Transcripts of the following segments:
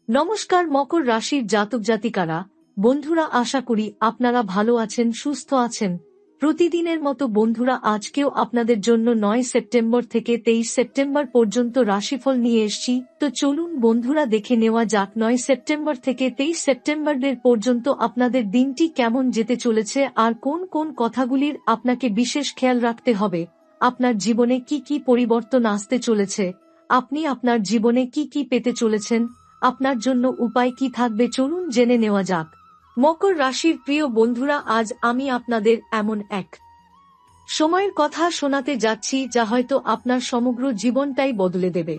নমস্কার মকর রাশির জাতক জাতিকারা, বন্ধুরা, আশা করি আপনারা ভালো আছেন, সুস্থ আছেন। প্রতিদিনের মতো বন্ধুরা, আজকেও আপনাদের জন্য 9 সেপ্টেম্বর থেকে 23 সেপ্টেম্বর পর্যন্ত রাশিফল নিয়ে এসেছি। তো চলুন বন্ধুরা, দেখে নেওয়া যাক 9 সেপ্টেম্বর থেকে 23 সেপ্টেম্বরের পর্যন্ত আপনাদের দিনটি কেমন যেতে চলেছে আর কোন কোন কথাগুলির আপনাকে বিশেষ খেয়াল রাখতে হবে। আপনার জীবনে কি কি পরিবর্তন আসতে চলেছে, আপনি আপনার জীবনে কি কি পেতে চলেছেন, আপনার জন্য উপায় কি থাকবে, চলুন জেনে নেওয়া যাক। মকর রাশির প্রিয় বন্ধুরা, আজ আমি আপনাদের এমন এক সময়ের কথা শোনাতে যাচ্ছি যা হয়তো আপনার সমগ্র জীবনটাই বদলে দেবে।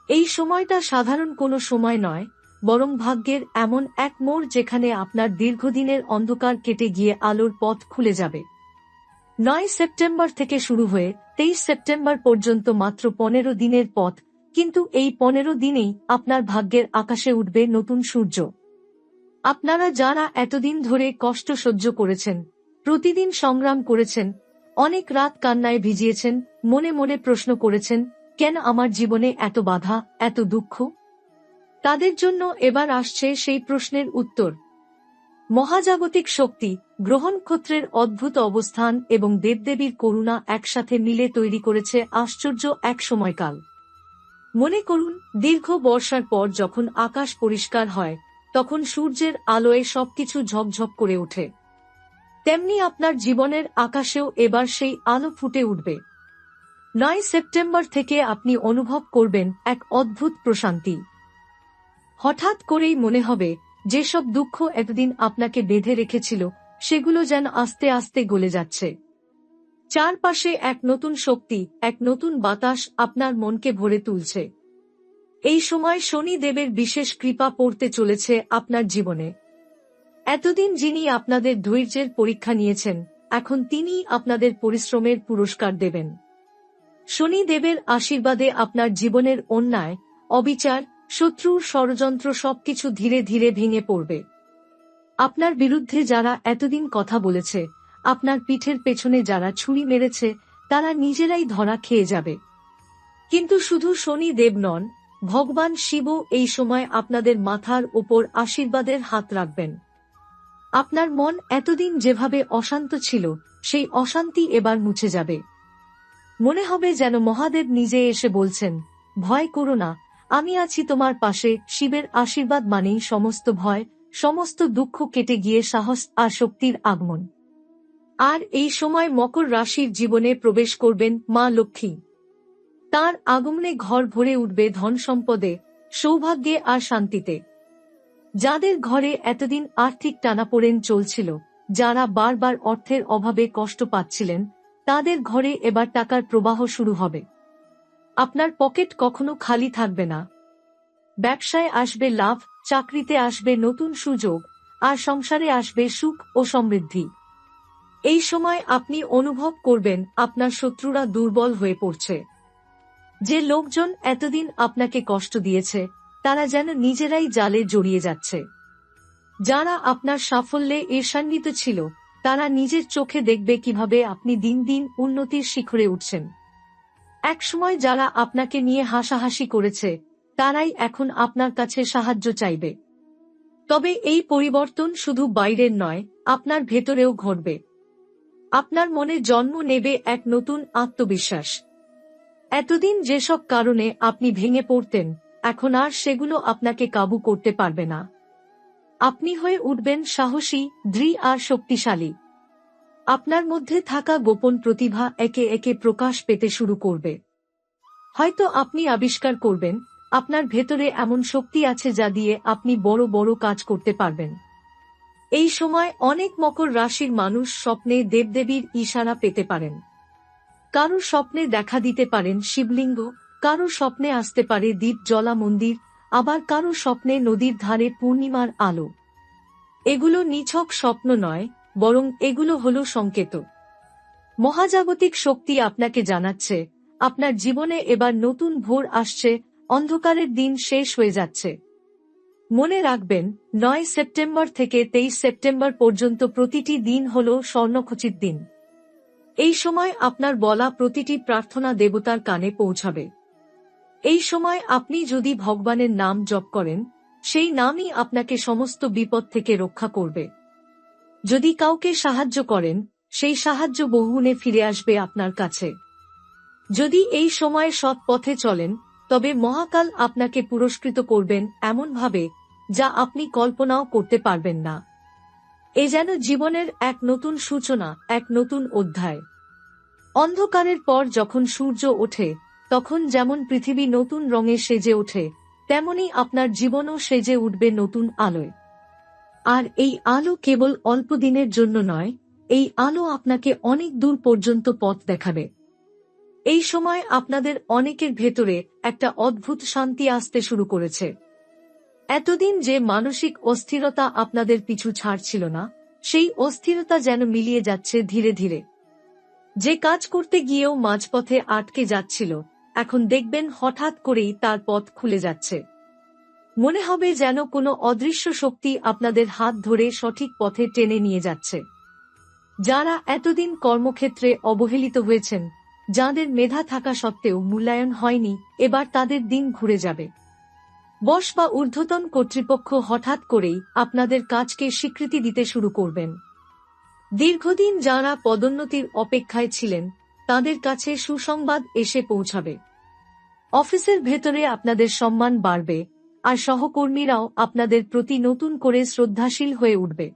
এই সময়টা সাধারণ কোনো সময় নয়, বরং ভাগ্যের এমন এক মোড় যেখানে আপনার দীর্ঘদিনের অন্ধকার কেটে গিয়ে আলোর পথ খুলে যাবে। 9 সেপ্টেম্বর থেকে শুরু হয়ে 23 সেপ্টেম্বর পর্যন্ত মাত্র 15 দিনের পথ, কিন্তু এই 15 দিনেই আপনার ভাগ্যের আকাশে উঠবে নতুন সূর্য। আপনারা যারা এতদিন ধরে কষ্ট সহ্য করেছেন, প্রতিদিন সংগ্রাম করেছেন, অনেক রাত কান্নায় ভিজিয়েছেন, মনে মনে প্রশ্ন করেছেন, কেন আমার জীবনে এত বাধা, এত দুঃখ, তাদের জন্য এবার আসছে সেই প্রশ্নের উত্তর। মহাজাগতিক শক্তি, গ্রহনক্ষত্রের অদ্ভুত অবস্থান এবং দেবদেবীর করুণা একসাথে মিলে তৈরি করেছে আশ্চর্য এক সময়কাল। মনে করুন, দীর্ঘ বর্ষার পর যখন আকাশ পরিষ্কার হয়, তখন সূর্যের আলোয় সবকিছু ঝকঝক করে ওঠে। তেমনি আপনার জীবনের আকাশেও এবার সেই আলো ফুটে উঠবে। 9 সেপ্টেম্বর থেকে আপনি অনুভব করবেন এক অদ্ভুত প্রশান্তি। হঠাৎ করেই মনে হবে যেসব দুঃখ এতদিন আপনাকে বেঁধে রেখেছিল, সেগুলো যেন আস্তে আস্তে গলে যাচ্ছে। চারপাশে এক নতুন শক্তি, এক নতুন বাতাস আপনার মনকে ভরে তুলছে। এই সময় শনি দেবের বিশেষ কৃপা পড়তে চলেছে আপনার জীবনে। এতদিন যিনি আপনাদের ধৈর্যের পরীক্ষা নিয়েছেন, এখন তিনিই আপনাদের পরিশ্রমের পুরস্কার দেবেন। শনি দেবের আশীর্বাদে আপনার জীবনের অন্যায়, অবিচার, শত্রুর ষড়যন্ত্র সবকিছু ধীরে ধীরে ভেঙে পড়বে। আপনার বিরুদ্ধে যারা এতদিন কথা বলেছে, আপনার পিঠের পেছনে যারা ছুরি মেরেছে, তারা নিজেরাই ধরা খেয়ে যাবে। কিন্তু শুধু শনি দেব নন, ভগবান শিবও এই সময় আপনাদের মাথার ওপর আশীর্বাদের হাত রাখবেন। আপনার মন এতদিন যেভাবে অশান্ত ছিল, সেই অশান্তি এবার মুছে যাবে। মনে হবে যেন মহাদেব নিজে এসে বলছেন, ভয় করো না, আমি আছি তোমার পাশে। শিবের আশীর্বাদ মানেই সমস্ত ভয়, সমস্ত দুঃখ কেটে গিয়ে সাহস আর শক্তির আগমন। আর এই সময় মকর রাশির জীবনে প্রবেশ করবেন মা লক্ষ্মী। তার আগমনে ঘর ভরে উঠবে ধন সম্পদে, সৌভাগ্যে আর শান্তিতে। যাদের ঘরে এতদিন আর্থিক টানাপোড়েন চলছিল, যারা বারবার অর্থের অভাবে কষ্ট পাচ্ছিলেন, তাদের ঘরে এবার টাকার প্রবাহ শুরু হবে। আপনার পকেট কখনো খালি থাকবে না। ব্যবসায় আসবে লাভ, চাকরিতে আসবে নতুন সুযোগ, আর সংসারে আসবে সুখ ও সমৃদ্ধি। এই সময় আপনি অনুভব করবেন আপনার শত্রুরা দুর্বল হয়ে পড়ছে। যে লোকজন এতদিন আপনাকে কষ্ট দিয়েছে, তারা যেন নিজেরাই জালে জড়িয়ে যাচ্ছে। যারা আপনার সাফল্যে ঈর্ষান্বিত ছিল, তারা নিজের চোখে দেখবে কিভাবে আপনি দিন দিন উন্নতির শিখরে উঠছেন। একসময় যারা আপনাকে নিয়ে হাসাহাসি করেছে, তারাই এখন আপনার কাছে সাহায্য চাইবে। তবে এই পরিবর্তন শুধু বাইরের নয়, আপনার ভেতরেও ঘটবে। আপনার মনে জন্ম নেবে এক নতুন আত্মবিশ্বাস। এতদিন যেসব কারণে আপনি ভেঙে পড়তেন, এখন আর সেগুলো আপনাকে কাবু করতে পারবে না। আপনি হয়ে উঠবেন সাহসী, দৃঢ় আর শক্তিশালী। আপনার মধ্যে থাকা গোপন প্রতিভা একে একে প্রকাশ পেতে শুরু করবে। হয়তো আপনি আবিষ্কার করবেন, আপনার ভেতরে এমন শক্তি আছে যা দিয়ে আপনি বড় বড় কাজ করতে পারবেন। এই সময় অনেক মকর রাশির মানুষ স্বপ্নে দেবদেবীর ইশারা পেতে পারেন। কারোর স্বপ্নে দেখা দিতে পারেন শিবলিঙ্গ, কারোর স্বপ্নে আসতে পারে দ্বীপ জ্বলা মন্দির, আবার কারোর স্বপ্নে নদীর ধারে পূর্ণিমার আলো। এগুলো নিছক স্বপ্ন নয়, বরং এগুলো হলো সংকেত। মহাজাগতিক শক্তি আপনাকে জানাচ্ছে, আপনার জীবনে এবার নতুন ভোর আসছে, অন্ধকারের দিন শেষ হয়ে যাচ্ছে। মনে রাখবেন, 9 সেপ্টেম্বর থেকে 23 সেপ্টেম্বর পর্যন্ত প্রতিটি দিন হল স্বর্ণখচিত দিন। এই সময় আপনার বলা প্রতিটি প্রার্থনা দেবতার কানে পৌঁছাবে। এই সময় আপনি যদি ভগবানের নাম জপ করেন, সেই নামই আপনাকে সমস্ত বিপদ থেকে রক্ষা করবে। যদি কাউকে সাহায্য করেন, সেই সাহায্য বহুগুণে ফিরে আসবে আপনার কাছে। যদি এই সময়ে সৎ পথে চলেন, তবে মহাকাল আপনাকে পুরস্কৃত করবেন এমনভাবে যা আপনি কল্পনাও করতে পারবেন না। এ যেন জীবনের এক নতুন সূচনা, এক নতুন অধ্যায়। অন্ধকারের পর যখন সূর্য ওঠে, তখন যেমন পৃথিবী নতুন রঙে সেজে ওঠে, তেমনি আপনার জীবনও সেজে উঠবে নতুন আলোয়। আর এই আলো কেবল অল্প দিনের জন্য নয়, এই আলো আপনাকে অনেক দূর পর্যন্ত পথ দেখাবে। এই সময় আপনাদের অনেকের ভেতরে একটা অদ্ভুত শান্তি আসতে শুরু করেছে। এতদিন যে মানসিক অস্থিরতা আপনাদের পিছু ছাড়ছিল না, সেই অস্থিরতা যেন মিলিয়ে যাচ্ছে ধীরে ধীরে। যে কাজ করতে গিয়েও মাঝপথে আটকে যাচ্ছিল, এখন দেখবেন হঠাৎ করেই তার পথ খুলে যাচ্ছে। মনে হবে যেন কোনো অদৃশ্য শক্তি আপনাদের হাত ধরে সঠিক পথে টেনে নিয়ে যাচ্ছে। যারা এতদিন কর্মক্ষেত্রে অবহেলিত হয়েছেন, যাদের মেধা থাকা সত্ত্বেও মূল্যায়ন হয়নি, এবার তাদের দিন ঘুরে যাবে। বস বা ঊর্ধ্বতন কর্তৃপক্ষ হঠাৎ করেই আপনাদের কাজকে স্বীকৃতি দিতে শুরু করবেন। দীর্ঘদিন যারা পদোন্নতির অপেক্ষায় ছিলেন, তাদের কাছে সুসংবাদ এসে পৌঁছাবে। অফিসের ভেতরে আপনাদের সম্মান বাড়বে, আর সহকর্মীরাও আপনাদের প্রতি নতুন করে শ্রদ্ধাশীল হয়ে উঠবে।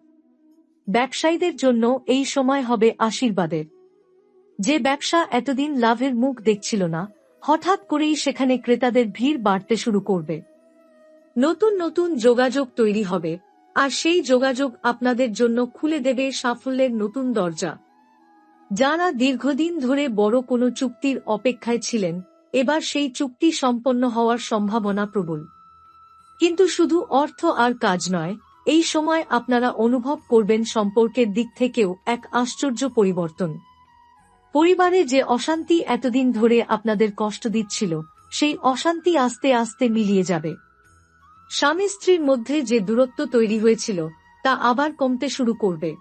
ব্যবসায়ীদের জন্য এই সময় হবে আশীর্বাদের। যে ব্যবসা এতদিন লাভের মুখ দেখছিল না, হঠাৎ করেই সেখানে ক্রেতাদের ভিড় বাড়তে শুরু করবে। নতুন নতুন যোগাযোগ তৈরি হবে, আর সেই যোগাযোগ আপনাদের জন্য খুলে দেবে সাফল্যের নতুন দরজা। যারা দীর্ঘদিন ধরে বড় কোনো চুক্তির অপেক্ষায় ছিলেন, এবার সেই চুক্তি সম্পন্ন হওয়ার সম্ভাবনা প্রবল। কিন্তু শুধু অর্থ আর কাজ নয়, এই সময় আপনারা অনুভব করবেন সম্পর্কের দিক থেকেও এক আশ্চর্য পরিবর্তন। পরিবারে যে অশান্তি এতদিন ধরে আপনাদের কষ্ট দিচ্ছিল, সেই অশান্তি আস্তে আস্তে মিলিয়ে যাবে। স্বামী স্ত্রীর মধ্যে যে দূরত্ব তৈরি হয়েছিল, তা আবার কমতে শুরু করবে।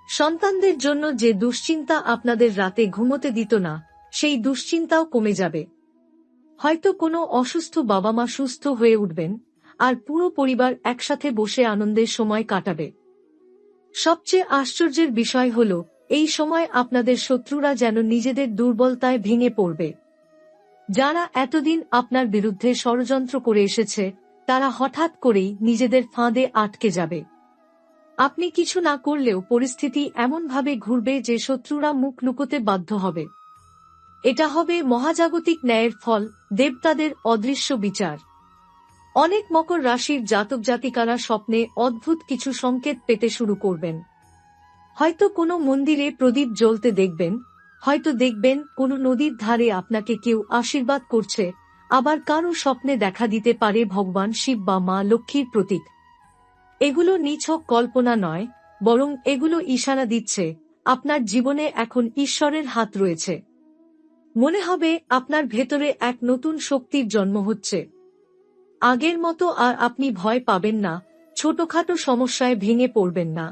সন্তানদের জন্য যে দুশ্চিন্তা আপনাদের রাতে ঘুমোতে দিত না, সেই দুশ্চিন্তাও কমে যাবে। হয়তো কোনো অসুস্থ বাবা মা সুস্থ হয়ে উঠবেন, আর পুরো পরিবার একসাথে বসে আনন্দের সময় কাটাবে। সবচেয়ে আশ্চর্যের বিষয় হল, এই সময় আপনাদের শত্রুরা যেন নিজেদের দুর্বলতায় ভেঙে পড়বে। যারা এতদিন আপনার বিরুদ্ধে ষড়যন্ত্র করে এসেছে, তারা হঠাৎ করেই নিজেদের ফাঁদে আটকে যাবে। আপনি কিছু না করলেও পরিস্থিতি এমনভাবে ঘুরবে যে শত্রুরা মুখ লুকোতে বাধ্য হবে। এটা হবে মহাজাগতিক ন্যায়ের ফল, দেবতাদের অদৃশ্য বিচার। অনেক মকর রাশির জাতক জাতিকারা স্বপ্নে অদ্ভুত কিছু সংকেত পেতে শুরু করবেন। হয়তো কোনো মন্দিরে প্রদীপ জ্বলতে দেখবেন, হয়তো দেখবেন কোনো নদীর ধারে আপনাকে কেউ আশীর্বাদ করছে, আবার কারো স্বপ্নে দেখা দিতে পারে ভগবান শিব বা মা লক্ষ্মীর প্রতীক। এগুলো নিছক কল্পনা নয়, বরং এগুলো ইশারা দিচ্ছে আপনার জীবনে এখন ঈশ্বরের হাত রয়েছে। মনে হবে আপনার ভেতরে এক নতুন শক্তির জন্ম হচ্ছে। আগের মতো আর আপনি ভয় পাবেন না, ছোটখাটো সমস্যায় ভেঙে পড়বেন না,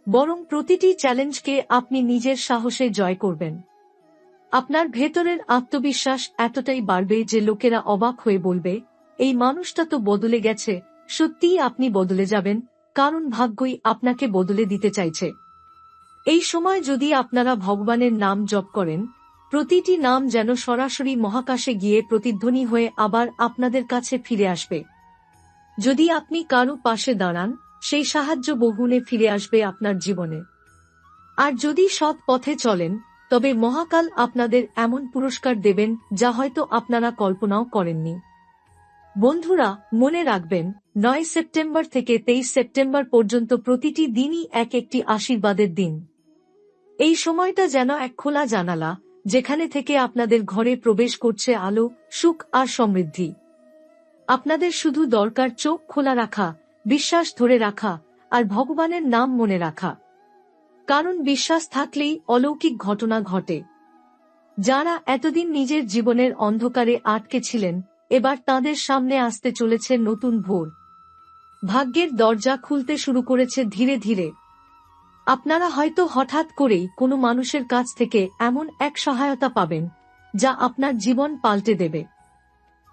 বরং প্রতিটি চ্যালেঞ্জকে আপনি নিজের সাহসে জয় করবেন। আপনার ভেতরের আত্মবিশ্বাস এতটাই বাড়বে যে লোকেরা অবাক হয়ে বলবে, এই মানুষটা তো বদলে গেছে। সত্যিই আপনি বদলে যাবেন, কারণ ভাগ্যই আপনাকে বদলে দিতে চাইছে। এই সময় যদি আপনারা ভগবানের নাম জপ করেন, প্রতিটি নাম যেন সরাসরি মহাকাশে গিয়ে প্রতিধ্বনি হয়ে আবার আপনাদের কাছে ফিরে আসবে। যদি আপনি কারো পাশে দাঁড়ান, সেই সাহায্য বহুগুণে ফিরে আসবে আপনার জীবনে। আর যদি সৎ পথে চলেন, তবে মহাকাল আপনাদের এমন পুরস্কার দেবেন যা হয়তো আপনারা কল্পনাও করেননি। বন্ধুরা, মনে রাখবেন, 9 সেপ্টেম্বর থেকে 23 সেপ্টেম্বর পর্যন্ত প্রতিটি দিনই এক একটি আশীর্বাদের দিন। এই সময়টা যেন এক খোলা জানালা, যেখানে থেকে আপনাদের ঘরে প্রবেশ করছে আলো, সুখ আর সমৃদ্ধি। আপনাদের শুধু দরকার চোখ খোলা রাখা, বিশ্বাস ধরে রাখা, আর ভগবানের নাম মনে রাখা। কারণ বিশ্বাস থাকলেই অলৌকিক ঘটনা ঘটে। যারা এতদিন নিজের জীবনের অন্ধকারে আটকে ছিলেন, এবার তাদের সামনে আসতে চলেছে নতুন ভোর। ভাগ্যের দরজা খুলতে শুরু করেছে ধীরে ধীরে। আপনারা হয়তো হঠাৎ করেই কোনো মানুষের কাছ থেকে এমন এক সহায়তা পাবেন, যা আপনার জীবন পাল্টে দেবে।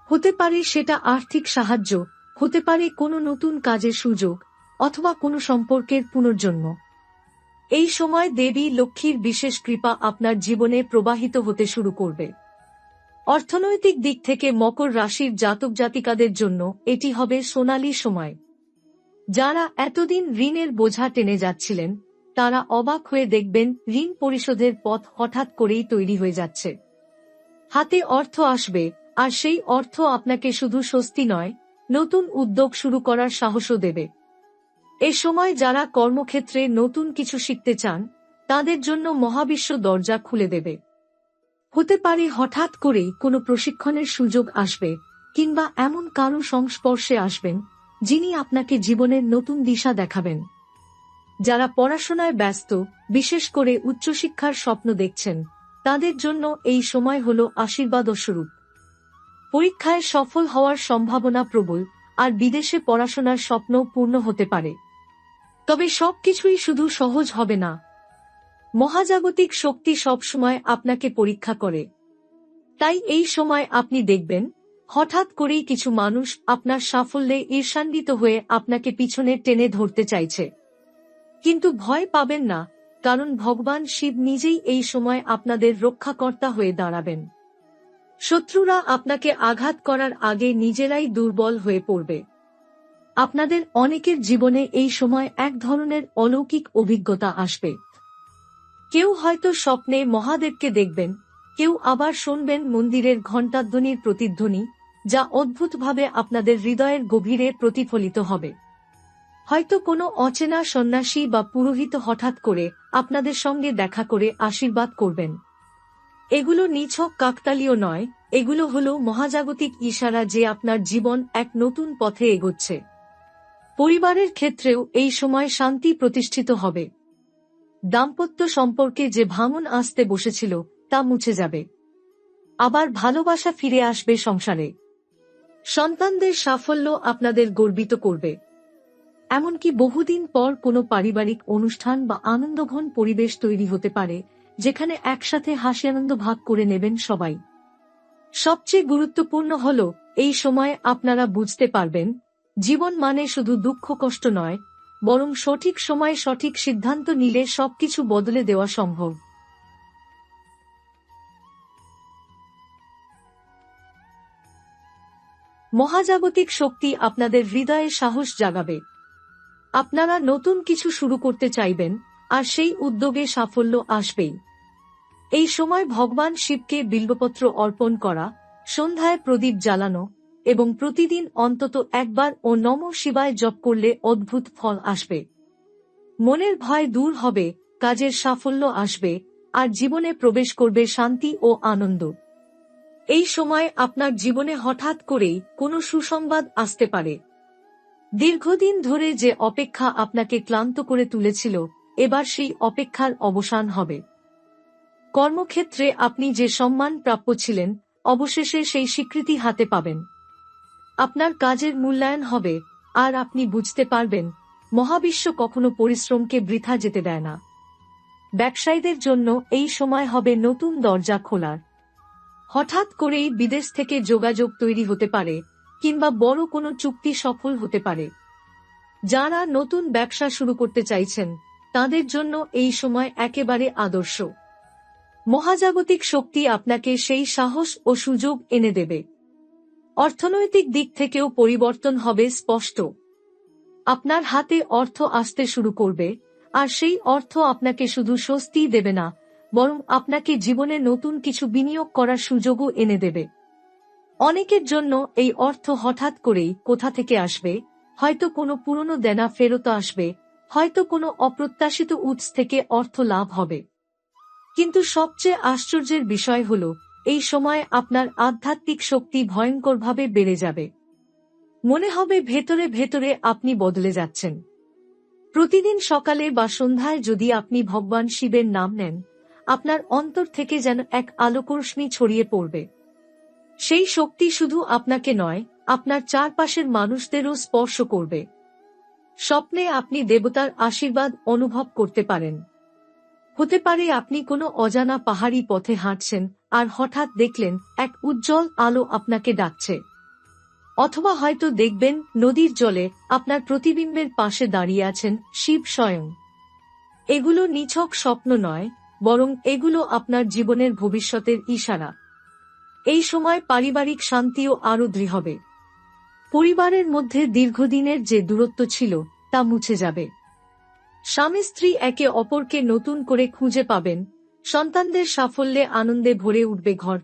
হতে পারে সেটা আর্থিক সাহায্য, হতে পারে কোনো নতুন কাজের সুযোগ অথবা কোনো সম্পর্কের পুনর্জন্ম। এই সময় দেবী লক্ষ্মীর বিশেষ কৃপা আপনার জীবনে প্রবাহিত হতে শুরু করবে। অর্থনৈতিক দিক থেকে মকর রাশির জাতক জাতিকাদের জন্য এটি হবে সোনালী সময়। যারা এতদিন ঋণের বোঝা টেনে যাচ্ছিলেন তারা অবাক হয়ে দেখবেন ঋণ পরিশোধের পথ হঠাৎ করেই তৈরি হয়ে যাচ্ছে। হাতে অর্থ আসবে, আর সেই অর্থ আপনাকে শুধু স্বস্তি নয়, নতুন উদ্যোগ শুরু করার সাহসও দেবে। এ সময় যারা কর্মক্ষেত্রে নতুন কিছু শিখতে চান তাদের জন্য মহাবিশ্ব দরজা খুলে দেবে। হতে পারে হঠাৎ করেই কোনো প্রশিক্ষণের সুযোগ আসবে, কিংবা এমন কারো সংস্পর্শে আসবেন যিনি আপনাকে জীবনের নতুন দিশা দেখাবেন। যারা পড়াশোনায় ব্যস্ত, বিশেষ করে উচ্চশিক্ষার স্বপ্ন দেখছেন, তাদের জন্য এই সময় হল আশীর্বাদস্বরূপ। পরীক্ষায় সফল হওয়ার সম্ভাবনা প্রবল, আর বিদেশে পড়াশোনার স্বপ্ন পূর্ণ হতে পারে। তবে সবকিছুই শুধু সহজ হবে না। মহাজাগতিক শক্তি সবসময় আপনাকে পরীক্ষা করে। তাই এই সময় আপনি দেখবেন হঠাৎ করেই কিছু মানুষ আপনার সাফল্যে ঈর্ষান্বিত হয়ে আপনাকে পিছনে টেনে ধরতে চাইছে। কিন্তু ভয় পাবেন না, কারণ ভগবান শিব নিজেই এই সময় আপনাদের রক্ষাকর্তা হয়ে দাঁড়াবেন। শত্রুরা আপনাকে আঘাত করার আগে নিজেরাই দুর্বল হয়ে পড়বে। আপনাদের অনেকের জীবনে এই সময় এক ধরনের অলৌকিক অভিজ্ঞতা আসবে। কেউ হয়তো স্বপ্নে মহাদেবকে দেখবেন, কেউ আবার শুনবেন মন্দিরের ঘণ্টাধ্বনির প্রতিধ্বনি, যা অদ্ভুতভাবে আপনাদের হৃদয়ের গভীরে প্রতিফলিত হবে। হয়তো কোনো অচেনা সন্ন্যাসী বা পুরোহিত হঠাৎ করে আপনাদের সঙ্গে দেখা করে আশীর্বাদ করবেন। এগুলো নিছক কাকতালীয় নয়, এগুলো হলো মহাজাগতিক ইশারা যে আপনার জীবন এক নতুন পথে এগোচ্ছে। পরিবারের ক্ষেত্রেও এই সময় শান্তি প্রতিষ্ঠিত হবে। দাম্পত্য সম্পর্কে যে ভাঙন আসতে বসেছিল তা মুছে যাবে। আবার ভালোবাসা ফিরে আসবে সংসারে। সন্তানদের সাফল্য আপনাদের গর্বিত করবে। এমনকি বহুদিন পর কোনো পারিবারিক অনুষ্ঠান বা আনন্দঘন পরিবেশ তৈরি হতে পারে, যেখানে একসাথে হাসি আনন্দ ভাগ করে নেবেন সবাই। সবচেয়ে গুরুত্বপূর্ণ হল এই সময় আপনারা বুঝতে পারবেন জীবন মানে শুধু দুঃখ কষ্ট নয়, বরং সঠিক সময়ে সঠিক সিদ্ধান্ত নিলে সবকিছু বদলে দেওয়া সম্ভব। মহাজাগতিক শক্তি আপনাদের হৃদয়ে সাহস জাগাবে। আপনারা নতুন কিছু শুরু করতে চাইবেন, আর সেই উদ্যোগে সাফল্য আসবেই। এই সময় ভগবান শিবকে বিল্বপত্র অর্পণ করা, সন্ধ্যায় প্রদীপ জ্বালানো এবং প্রতিদিন অন্তত একবার ও নমঃ শিবায় জপ করলে অদ্ভুত ফল আসবে। মনের ভয় দূর হবে, কাজের সাফল্য আসবে, আর জীবনে প্রবেশ করবে শান্তি ও আনন্দ। এই সময় আপনার জীবনে হঠাৎ করেই কোনো সুসংবাদ আসতে পারে। দীর্ঘদিন ধরে যে অপেক্ষা আপনাকে ক্লান্ত করে তুলেছিল, এবার সেই অপেক্ষার অবসান হবে। কর্মক্ষেত্রে আপনি যে সম্মান প্রাপ্য ছিলেন, অবশেষে সেই স্বীকৃতি হাতে পাবেন। আপনার কাজের মূল্যায়ন হবে, আর আপনি বুঝতে পারবেন মহাবিশ্ব কখনো পরিশ্রমকে বৃথা যেতে দেয় না। ব্যবসায়ীদের জন্য এই সময় হবে নতুন দরজা খোলার। হঠাৎ করেই বিদেশ থেকে যোগাযোগ তৈরি হতে পারে, কিংবা বড় কোনো চুক্তি সফল হতে পারে। যারা নতুন ব্যবসা শুরু করতে চাইছেন তাদের জন্য এই সময় একেবারে আদর্শ। মহাজাগতিক শক্তি আপনাকে সেই সাহস ও সুযোগ এনে দেবে। অর্থনৈতিক দিক থেকেও পরিবর্তন হবে স্পষ্ট। আপনার হাতে অর্থ আসতে শুরু করবে, আর সেই অর্থ আপনাকে শুধু স্বস্তিই দেবে না, বরং আপনাকে জীবনে নতুন কিছু বিনিয়োগ করার সুযোগও এনে দেবে। অনেকের জন্য এই অর্থ হঠাৎ করেই কোথা থেকে আসবে, হয়তো কোনো পুরনো দেনা ফেরত আসবে, হয়তো কোনো অপ্রত্যাশিত উৎস থেকে অর্থ লাভ হবে। কিন্তু সবচেয়ে আশ্চর্যের বিষয় হল এই সময় আপনার আধ্যাত্মিক শক্তি ভয়ঙ্করভাবে বেড়ে যাবে। মনে হবে ভেতরে ভেতরে আপনি বদলে যাচ্ছেন। প্রতিদিন সকালে বা সন্ধ্যায় যদি আপনি ভগবান শিবের নাম নেন, আপনার অন্তর থেকে যেন এক আলোকরশ্মি ছড়িয়ে পড়বে। সেই শক্তি শুধু আপনাকে নয়, আপনার চারপাশের মানুষদেরও স্পর্শ করবে। স্বপ্নে আপনি দেবতার আশীর্বাদ অনুভব করতে পারেন। হতে পারে আপনি কোনো অজানা পাহাড়ি পথে হাঁটছেন, আর হঠাৎ দেখলেন এক উজ্জ্বল আলো আপনাকে ডাকছে। অথবা হয়তো দেখবেন নদীর জলে আপনার প্রতিবিম্বের পাশে দাঁড়িয়ে আছেন শিব স্বয়ং। এগুলো নিছক স্বপ্ন নয়, বরং এগুলো আপনার জীবনের ভবিষ্যতের ইশারা। এই সময় পারিবারিক শান্তিও আরও দৃঢ় হবে। পরিবারের মধ্যে দীর্ঘদিনের যে দূরত্ব ছিল তা মুছে যাবে। স্বামী স্ত্রী একে অপরকে নতুন করে খুঁজে পাবেন, সন্তানদের সাফল্যে আনন্দে ভরে উঠবে ঘর।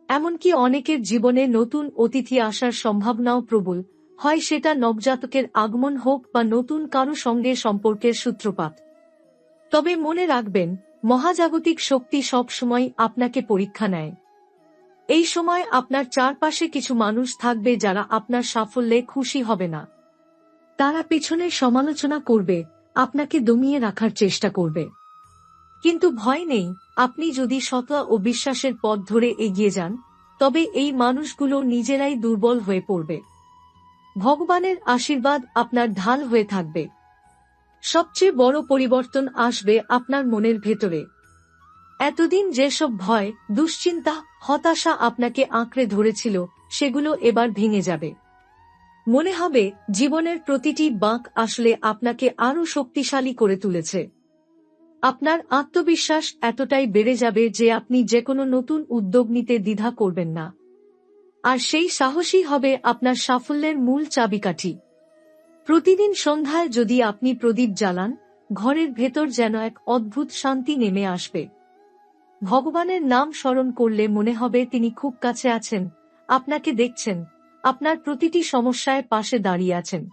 এমনকি অনেকের জীবনে নতুন অতিথি আসার সম্ভাবনাও প্রবল, হয় সেটা নবজাতকের আগমন হোক বা নতুন কারো সঙ্গে সম্পর্কের সূত্রপাত। তবে মনে রাখবেন, মহাজাগতিক শক্তি সবসময় আপনাকে পরীক্ষা নেয়। এই সময় আপনার চারপাশে কিছু মানুষ থাকবে যারা আপনার সাফল্যে খুশি হবে না। তারা পিছনের সমালোচনা করবে, আপনাকে দমিয়ে রাখার চেষ্টা করবে। কিন্তু ভয় নেই, আপনি যদি সততা ও বিশ্বাসের পথ ধরে এগিয়ে যান, তবে এই মানুষগুলো নিজেরাই দুর্বল হয়ে পড়বে। ভগবানের আশীর্বাদ আপনার ঢাল হয়ে থাকবে। সবচেয়ে বড় পরিবর্তন আসবে আপনার মনের ভেতরে। এতদিন যেসব ভয়, দুশ্চিন্তা, হতাশা আপনাকে আঁকড়ে ধরেছিল, সেগুলো এবার ভেঙে যাবে। মনে হবে জীবনের প্রতিটি বাঁক আসলে আপনাকে আরও শক্তিশালী করে তুলেছে। আপনার আত্মবিশ্বাস এতটাই বেড়ে যাবে যে আপনি যেকোনো নতুন উদ্যোগ নিতে দ্বিধা করবেন না। আর সেই সাহসই হবে আপনার সাফল্যের মূল চাবিকাঠি। প্রতিদিন সন্ধ্যায় যদি আপনি প্রদীপ জ্বালান, ঘরের ভেতর যেন এক অদ্ভুত শান্তি নেমে আসবে। ভগবানের নাম স্মরণ করলে মনে হবে তিনি খুব কাছে আছেন, আপনাকে দেখছেন, আপনার প্রতিটি সমস্যায় পাশে দাঁড়িয়ে আছেন।